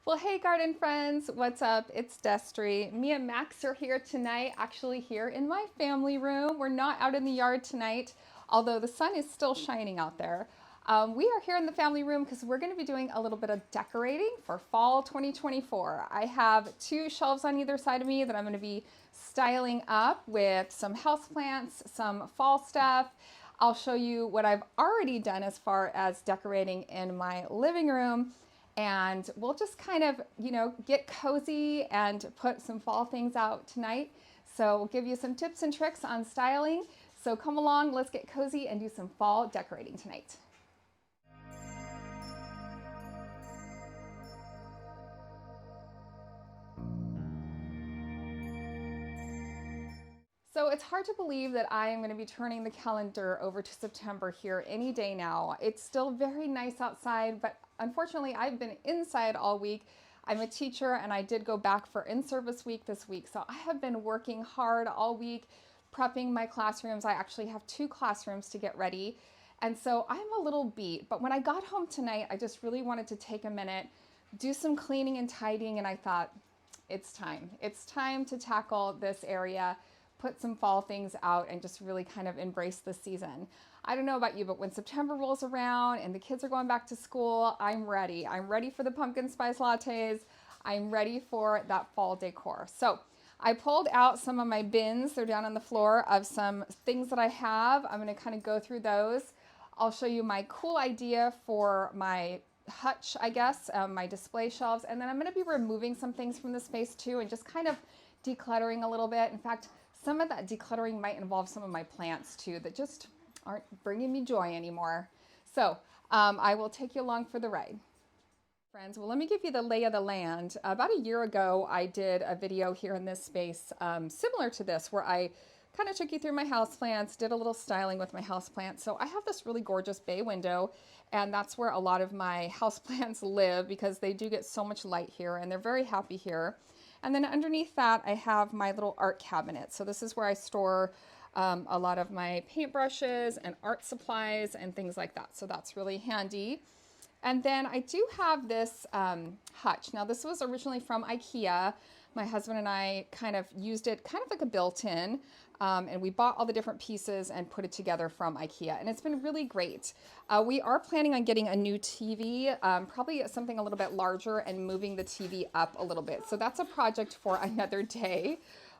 Well, hey garden friends, what's up? It's Destry. Me and Max are here tonight, actually here in my family room. We're not out in the yard tonight, although the sun is still shining out there. We are here in the family room because we're going to be doing a little bit of decorating for fall 2024. I have two shelves on either side of me that I'm going to be styling up with some houseplants, some fall stuff. I'll show you what I've already done as far as decorating in my living room, and we'll just kind of, get cozy and put some fall things out tonight. So we'll give you some tips and tricks on styling. So come along, let's get cozy and do some fall decorating tonight. So it's hard to believe that I am going to be turning the calendar over to September here any day now. It's still very nice outside, but unfortunately I've been inside all week. I'm a teacher and I did go back for in-service week this week. So I have been working hard all week, prepping my classrooms. I actually have two classrooms to get ready. And so I'm a little beat, but when I got home tonight, I just really wanted to take a minute, do some cleaning and tidying, and I thought, it's time. It's time to tackle this area, put some fall things out, and just really kind of embrace the season. I don't know about you, but when September rolls around and the kids are going back to school, I'm ready. I'm ready for the pumpkin spice lattes. I'm ready for that fall decor. So I pulled out some of my bins. They're down on the floor of some things that I have. I'm going to kind of go through those. I'll show you my cool idea for my hutch, I guess, my display shelves. And then I'm going to be removing some things from the space too and just kind of decluttering a little bit. In fact, some of that decluttering might involve some of my plants too that just aren't bringing me joy anymore. So I will take you along for the ride. Friends, well, let me give you the lay of the land. About a year ago, I did a video here in this space similar to this where I kind of took you through my houseplants, did a little styling with my houseplants. So I have this really gorgeous bay window, and that's where a lot of my houseplants live because they do get so much light here and they're very happy here. And then underneath that, I have my little art cabinet. So this is where I store a lot of my paintbrushes and art supplies and things like that. So that's really handy. And then I do have this hutch. Now this was originally from IKEA. My husband and I kind of used it kind of like a built-in, and we bought all the different pieces and put it together from IKEA, and it's been really great. We are planning on getting a new TV, probably something a little bit larger, and moving the TV up a little bit. So that's a project for another day.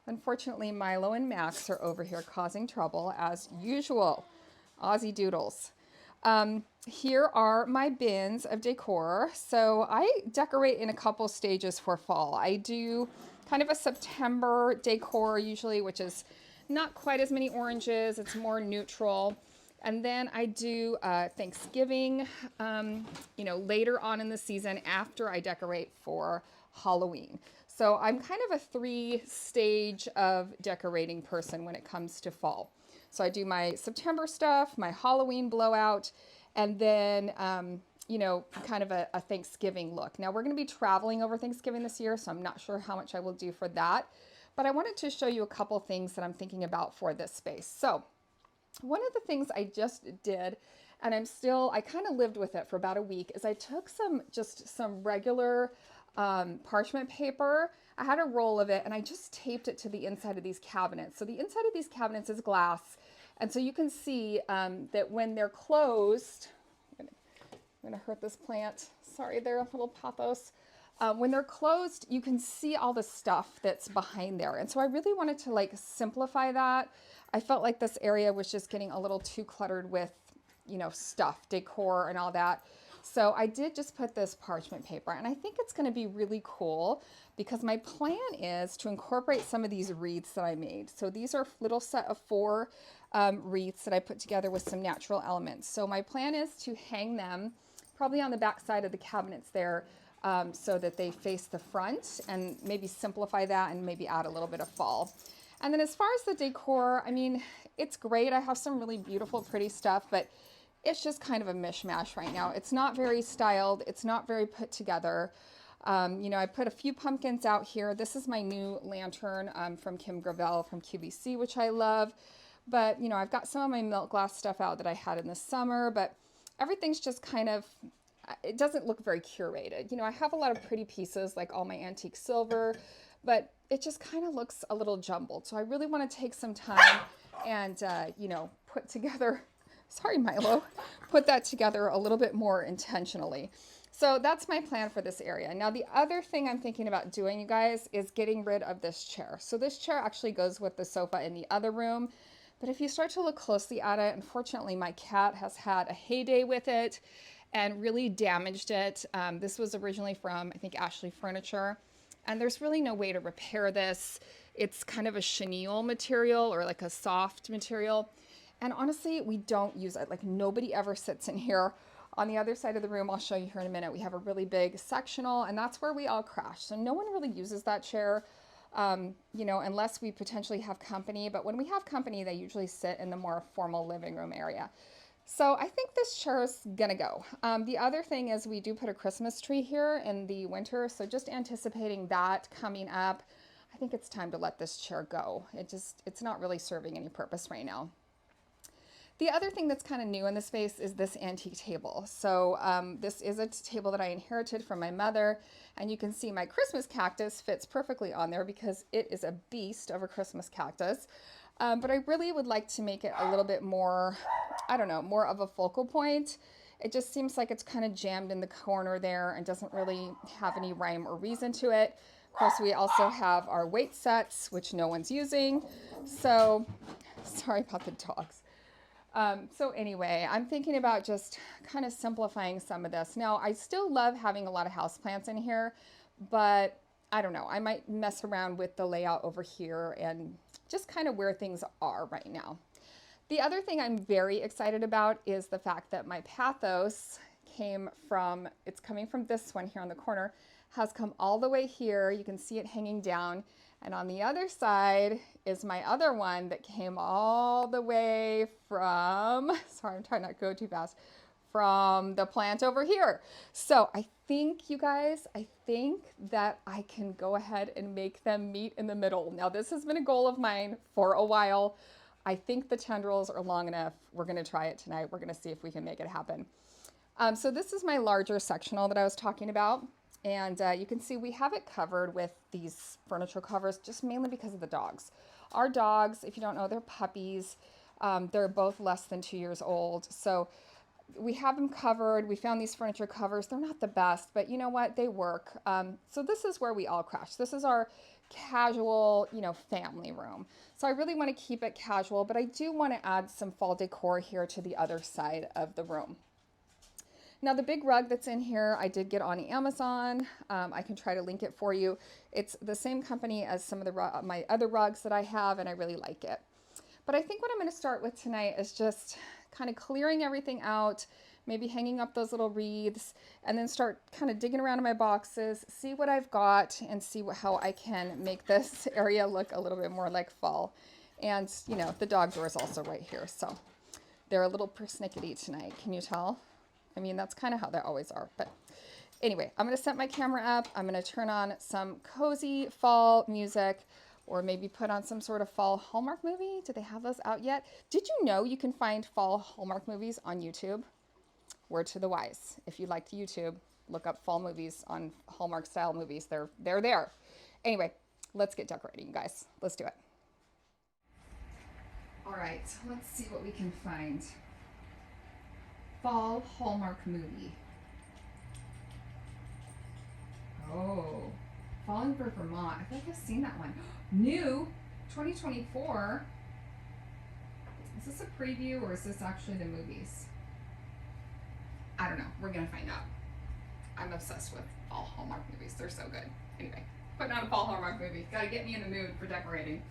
Unfortunately, Milo and Max are over here causing trouble as usual. Aussie doodles. Here are my bins of decor. So I decorate in a couple stages for fall. I do kind of a September decor usually, which is not quite as many oranges. It's more neutral. And then I do Thanksgiving, later on in the season after I decorate for Halloween. So I'm kind of a three-stage of decorating person when it comes to fall. So I do my September stuff, my Halloween blowout, and then, kind of a Thanksgiving look. Now we're going to be traveling over Thanksgiving this year, so I'm not sure how much I will do for that. But I wanted to show you a couple things that I'm thinking about for this space. So one of the things I just did, and I kind of lived with it for about a week, is I took some regular parchment paper. I had a roll of it and I just taped it to the inside of these cabinets. So the inside of these cabinets is glass. And so you can see that when they're closed, I'm gonna hurt this plant. Sorry, they're a little pothos. When they're closed, you can see all the stuff that's behind there. And so I really wanted to simplify that. I felt like this area was just getting a little too cluttered with, stuff, decor and all that. So I did just put this parchment paper, and I think it's going to be really cool because my plan is to incorporate some of these wreaths that I made. So these are a little set of 4 wreaths that I put together with some natural elements. So my plan is to hang them probably on the back side of the cabinets there, so that they face the front, and maybe simplify that and maybe add a little bit of fall. And then as far as the decor, I mean, it's great. I have some really beautiful, pretty stuff, but it's just kind of a mishmash right now. It's not very styled. It's not very put together. I put a few pumpkins out here. This is my new lantern from Kim Gravel from QVC, which I love. But, I've got some of my milk glass stuff out that I had in the summer, but everything's just kind of it doesn't look very curated. You know, I have a lot of pretty pieces like all my antique silver, but it just kind of looks a little jumbled. So I really want to take some time and, you know, put together, sorry, Milo, put that together a little bit more intentionally. So that's my plan for this area. Now, the other thing I'm thinking about doing, you guys, is getting rid of this chair. So this chair actually goes with the sofa in the other room. But if you start to look closely at it, unfortunately, my cat has had a heyday with it and really damaged it. This was originally from, I think, Ashley Furniture. And there's really no way to repair this. It's kind of a chenille material or like a soft material. And honestly, we don't use it. Like nobody ever sits in here. On the other side of the room, I'll show you here in a minute, we have a really big sectional, and that's where we all crash. So no one really uses that chair, you know, unless we potentially have company. But when we have company, they usually sit in the more formal living room area. So I think this chair is gonna go. The other thing is we do put a Christmas tree here in the winter. So just anticipating that coming up, I think it's time to let this chair go. It's not really serving any purpose right now. The other thing that's kind of new in the space is this antique table. So this is a table that I inherited from my mother, and you can see my Christmas cactus fits perfectly on there because it is a beast of a Christmas cactus. But I really would like to make it a little bit more, I don't know, more of a focal point. It just seems like it's kind of jammed in the corner there and doesn't really have any rhyme or reason to it. Of course, we also have our weight sets, which no one's using. So sorry about the dogs. So anyway, I'm thinking about just kind of simplifying some of this. Now, I still love having a lot of houseplants in here, but I don't know, I might mess around with the layout over here and just kind of where things are right now. The other thing I'm very excited about is the fact that my pathos it's coming from this one here on the corner, has come all the way here. You can see it hanging down. And on the other side is my other one that came all the way from, sorry, I'm trying not to go too fast, from the plant over here. So I think, you guys, I think that I can go ahead and make them meet in the middle. Now, this has been a goal of mine for a while. I think the tendrils are long enough. We're going to try it tonight. We're going to see if we can make it happen. So this is my larger sectional that I was talking about. And you can see we have it covered with these furniture covers just mainly because of the dogs. Our dogs, if you don't know, they're puppies. They're both less than 2 years old. So we have them covered. We found these furniture covers. They're not the best, but you know what? They work. So this is where we all crash. This is our casual, you know, family room. So I really want to keep it casual, but I do want to add some fall decor here to the other side of the room. Now the big rug that's in here, I did get on Amazon. I can try to link it for you. It's the same company as some of the my other rugs that I have, and I really like it. But I think what I'm going to start with tonight is just kind of clearing everything out, maybe hanging up those little wreaths, and then start kind of digging around in my boxes, see what I've got, and see how I can make this area look a little bit more like fall. And, you know, the dog door is also right here, so they're a little persnickety tonight. Can you tell? I mean, that's kind of how they always are. But anyway, I'm going to set my camera up. I'm going to turn on some cozy fall music, or maybe put on some sort of fall Hallmark movie. Do they have those out yet? Did you know you can find fall Hallmark movies on YouTube? Word to the wise. If you like YouTube, look up fall movies on Hallmark style movies. They're there. Anyway, let's get decorating, guys. Let's do it. All right, let's see what we can find. Fall Hallmark movie. Oh, Falling for Vermont. I feel like I've seen that one. New 2024. Is this a preview or is this actually the movies? I don't know. We're gonna find out. I'm obsessed with fall Hallmark movies. They're so good. Anyway, putting on a fall Hallmark movie. Gotta get me in the mood for decorating.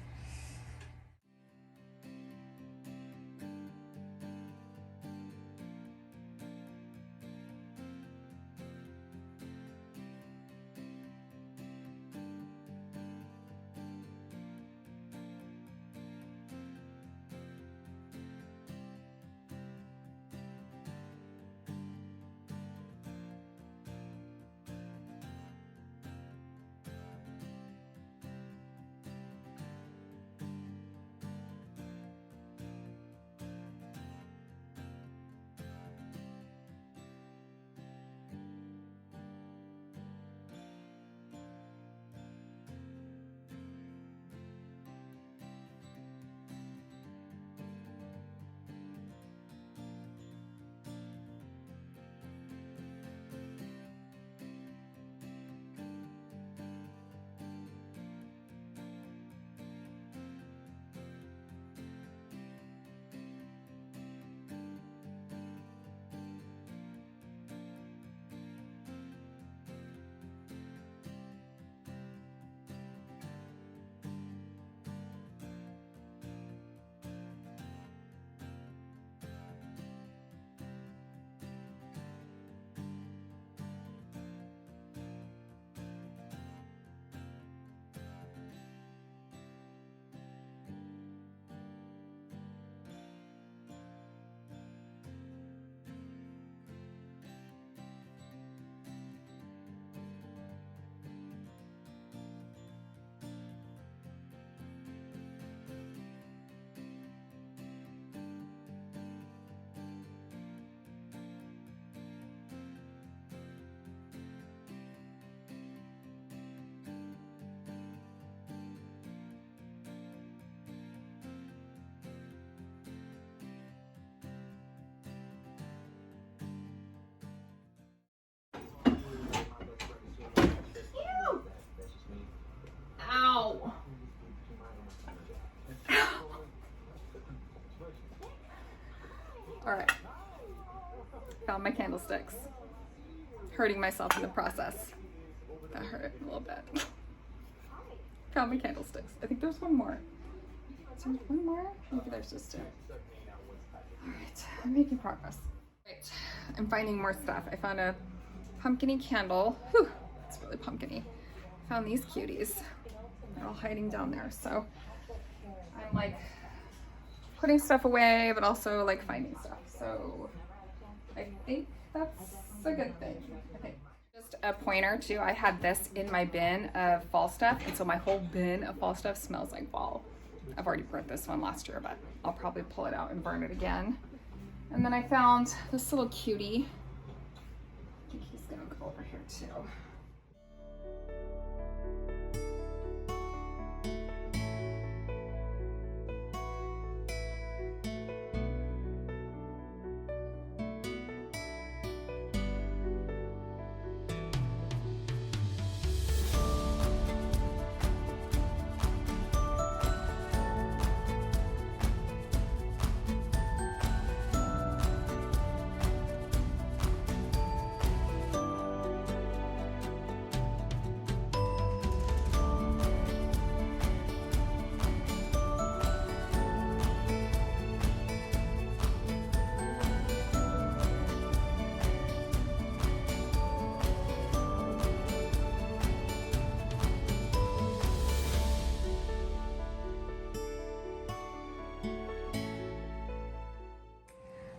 hurting myself in the process. That hurt a little bit. Found my candlesticks. I think there's one more. Is there one more? Maybe there's just two. Alright, I'm making progress. Right, I'm finding more stuff. I found a pumpkin-y candle. Whew, it's really pumpkin-y. Found these cuties. They're all hiding down there. So I'm like putting stuff away, but also like finding stuff. So I think that's a good thing. I think. Just a pointer too, I had this in my bin of fall stuff, and so my whole bin of fall stuff smells like fall. I've already burnt this one last year, but I'll probably pull it out and burn it again. And then I found this little cutie. I think he's gonna go over here too.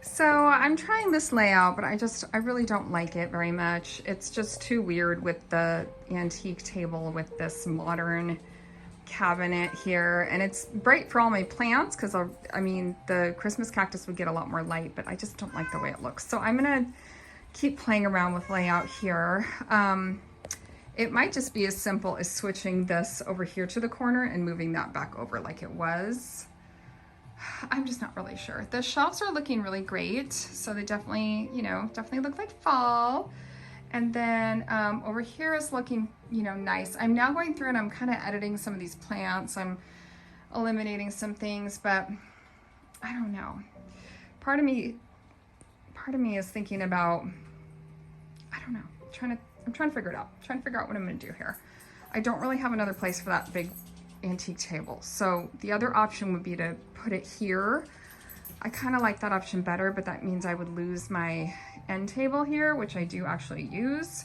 So I'm trying this layout, but I really don't like it very much. It's just too weird with the antique table with this modern cabinet here. And it's great for all my plants because I mean, the Christmas cactus would get a lot more light, but I just don't like the way it looks. So I'm gonna keep playing around with layout here. It might just be as simple as switching this over here to the corner and moving that back over like it was. I'm just not really sure. The shelves are looking really great. So they definitely, you know, definitely look like fall. And then over here is looking, you know, nice. I'm now going through and I'm kind of editing some of these plants. I'm eliminating some things, but I don't know. Part of me is thinking about, I don't know, I'm trying to figure it out. I'm trying to figure out what I'm going to do here. I don't really have another place for that big antique table. So the other option would be to put it here. I kind of like that option better, but that means I would lose my end table here, which I do actually use.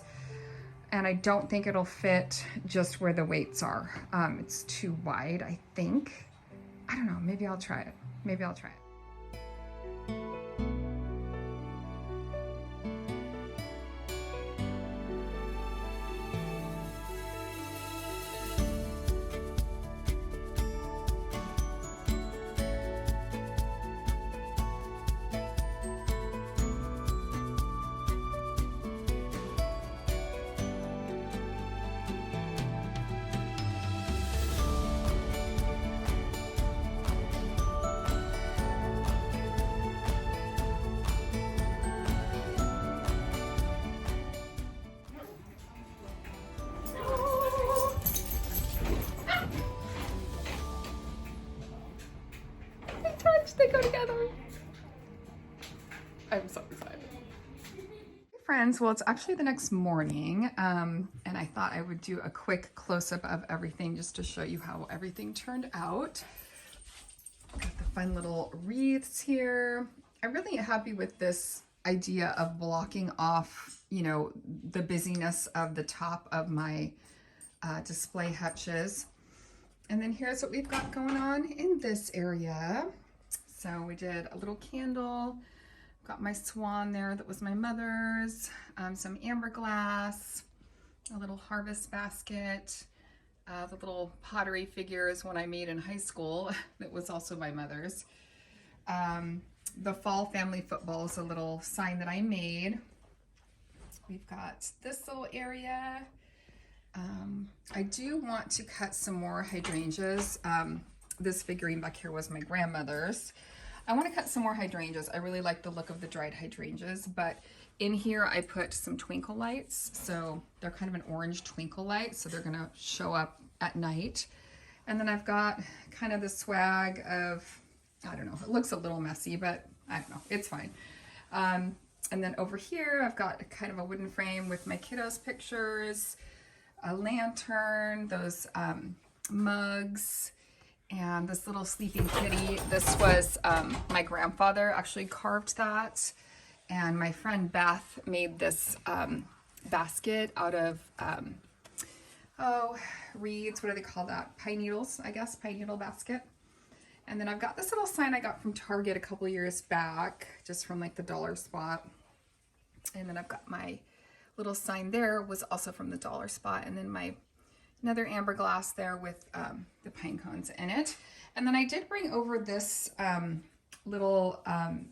And I don't think it'll fit just where the weights are. It's too wide, I think. I don't know, maybe I'll try it. Maybe I'll try it. They go together. I'm so excited. Hey friends, well, it's actually the next morning, and I thought I would do a quick close-up of everything just to show you how everything turned out. Got the fun little wreaths here. I'm really happy with this idea of blocking off, you know, the busyness of the top of my display hutches. And then here's what we've got going on in this area. So we did a little candle, got my swan there that was my mother's, some amber glass, a little harvest basket, the little pottery figures one I made in high school that was also my mother's. The fall family football is a little sign that I made. We've got this little area. I do want to cut some more hydrangeas. This figurine back here was my grandmother's. I want to cut some more hydrangeas. I really like the look of the dried hydrangeas, but in here I put some twinkle lights. So they're kind of an orange twinkle light, so they're gonna show up at night. And then I've got kind of the swag of, I don't know, it looks a little messy, but I don't know, it's fine. And then over here, I've got kind of a wooden frame with my kiddos' pictures, a lantern, those mugs, and this little sleeping kitty. This was my grandfather actually carved that. And my friend Beth made this basket out of, reeds, what do they call that? Pine needles, I guess, pine needle basket. And then I've got this little sign I got from Target a couple years back, just from like the dollar spot. And then I've got my little sign there, was also from the dollar spot. And then my another amber glass there with the pine cones in it. And then I did bring over this little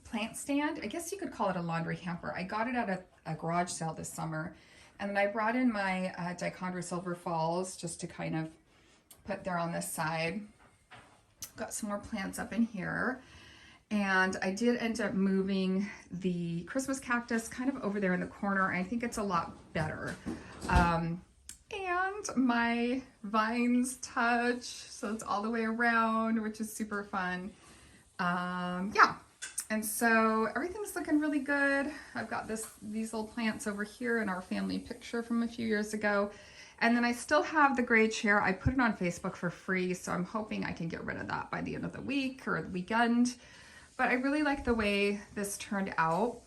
plant stand. I guess you could call it a laundry hamper. I got it at a garage sale this summer. And then I brought in my Dichondra Silver Falls just to kind of put there on this side. Got some more plants up in here. And I did end up moving the Christmas cactus kind of over there in the corner. I think it's a lot better. And my vines touch, so it's all the way around, which is super fun. Yeah, and so everything's looking really good. I've got these little plants over here in our family picture from a few years ago. And then I still have the gray chair. I put it on Facebook for free, so I'm hoping I can get rid of that by the end of the week or the weekend. But I really like the way this turned out.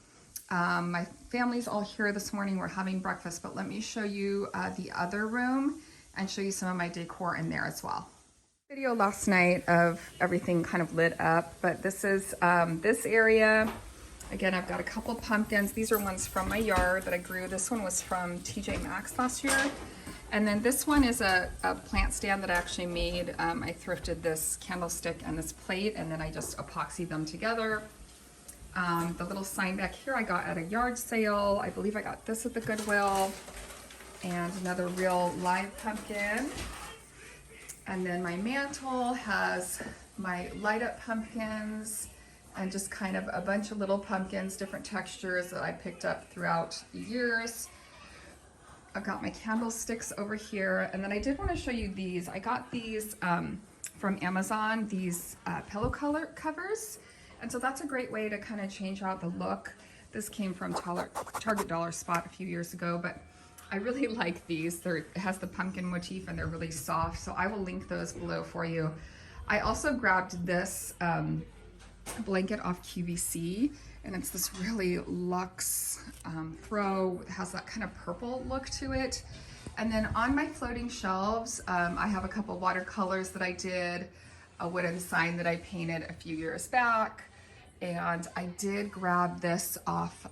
My family's all here this morning. We're having breakfast, but let me show you the other room and show you some of my decor in there as well. Video last night of everything kind of lit up, but this is this area. Again, I've got a couple pumpkins. These are ones from my yard that I grew. This one was from TJ Maxx last year. And then this one is a plant stand that I actually made. I thrifted this candlestick and this plate, and then I just epoxied them together. The little sign back here I got at a yard sale. I believe I got this at the Goodwill. And another real live pumpkin. And then my mantle has my light up pumpkins and just kind of a bunch of little pumpkins, different textures that I picked up throughout the years. I've got my candlesticks over here. And then I did want to show you these. I got these from Amazon, these pillow color covers. And so that's a great way to kind of change out the look. This came from Target Dollar Spot a few years ago, but I really like these. It has the pumpkin motif and they're really soft. So I will link those below for you. I also grabbed this blanket off QVC, and it's this really luxe throw. It has that kind of purple look to it. And then on my floating shelves, I have a couple watercolors that I did, a wooden sign that I painted a few years back. And I did grab this off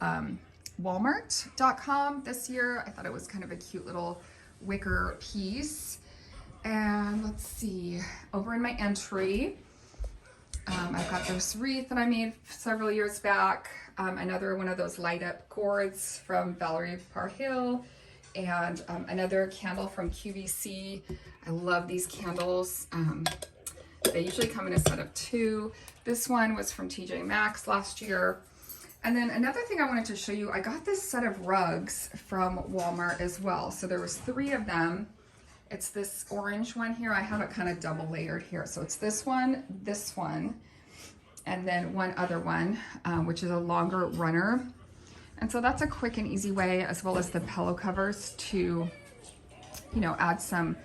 Walmart.com this year. I thought it was kind of a cute little wicker piece. And let's see, over in my entry, I've got this wreath that I made several years back. Another one of those light up gourds from Valerie Parhill, and another candle from QVC. I love these candles. They usually come in a set of 2. This one was from TJ Maxx last year. And then another thing I wanted to show you, I got this set of rugs from Walmart as well. So there was 3 of them. It's this orange one here. I have it kind of double layered here. So it's this one, and then one other one, which is a longer runner. And so that's a quick and easy way, as well as the pillow covers, to, you know, add some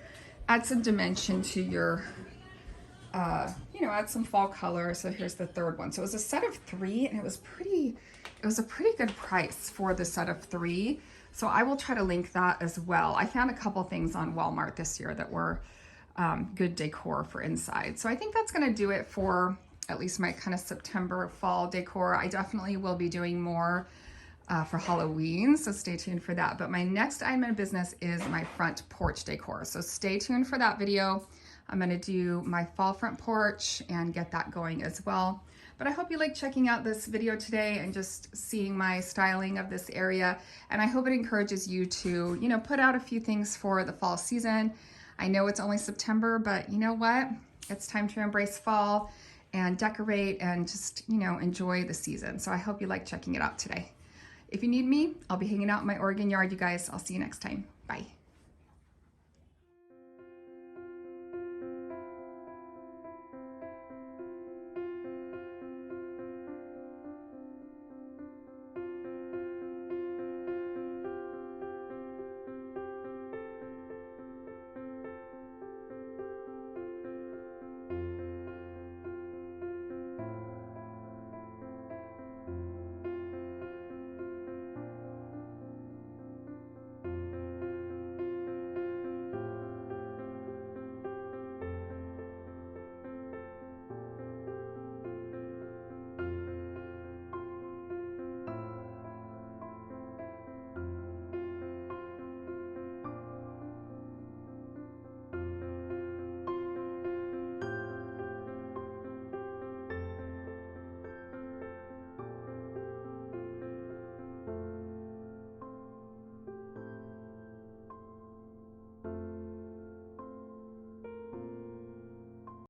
dimension to your, you know, add some fall color. So here's the third one. So it was a set of 3, and it was a pretty good price for the set of 3. So I will try to link that as well. I found a couple things on Walmart this year that were good decor for inside. So I think that's gonna do it for at least my kind of September fall decor. I definitely will be doing more for Halloween, so stay tuned for that. But my next item of business is my front porch decor. So stay tuned for that video. I'm gonna do my fall front porch and get that going as well. But I hope you like checking out this video today and just seeing my styling of this area. And I hope it encourages you to, you know, put out a few things for the fall season. I know it's only September, but you know what? It's time to embrace fall and decorate and just, you know, enjoy the season. So I hope you like checking it out today. If you need me, I'll be hanging out in my Oregon yard, you guys. I'll see you next time. Bye.